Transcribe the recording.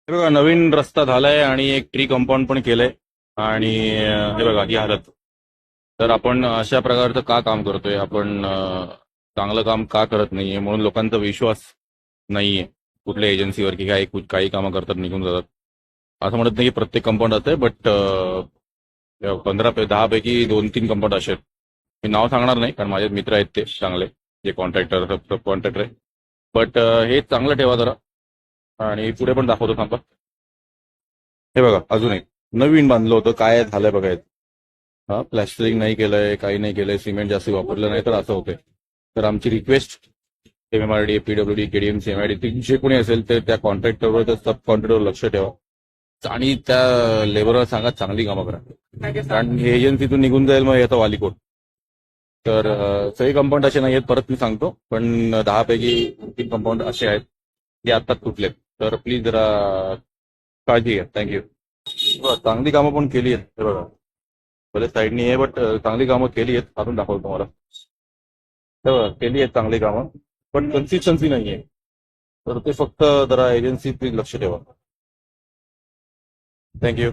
हे बघा नवीन रस्ता झालाय आणि एक ट्री कंपाऊंड पण केलंय आणि हे बघा ही हालत. तर आपण अशा प्रकारचं का काम करतोय आपण चांगलं काम का करत नाहीये म्हणून लोकांचा विश्वास नाहीये कुठल्या एजन्सीवर की काही कामं करतात निघून जातात. असं म्हणत नाही की प्रत्येक कंपाऊंड असते बट 10 पैकी 2-3 कंपाऊंड असे आहेत. मी नाव सांगणार नाही कारण माझे मित्र आहेत ते चांगले जे कॉन्ट्रॅक्टर सब कॉन्ट्रॅक्टर आहे. बट हे चांगलं ठेवा जरा आणि पुढे पण दाखवतो थांबा. हे बघा अजून एक नवीन बांधलं होतं काय झालंय बघा हे. हा प्लॅस्टरिंग नाही केलंय काही नाही केलंय सिमेंट जास्त वापरलं नाही तर असं होतंय. तर आमची request MMRD PWD KDMC MID जे कोणी असेल ते त्या कॉन्ट्रॅक्टरवर त्या सब कॉन्ट्रॅक्टरवर लक्ष ठेवा आणि त्या लेबरला सांगा चांगली कामं करा कारण हे एजन्सीतून निघून जाईल मग याचा वालीकोट. तर सगळे कंपाऊंड असे नाही आहेत परत मी सांगतो पण 10 पैकी 3 कंपाऊंड असे आहेत जे आत्ताच तुटलेत. तर प्लीज जरा काळजी घ्या. थँक्यू. चांगली कामं पण केली आहेत हे बघा भले साईडनी आहे बट चांगली कामं केली आहेत अजून दाखवतो तुम्हाला. हे बघा केली आहेत चांगली कामं पण कन्सिस्टन्सी नाहीये. तर ते फक्त जरा एजन्सी प्लीज लक्ष ठेवा. थँक्यू.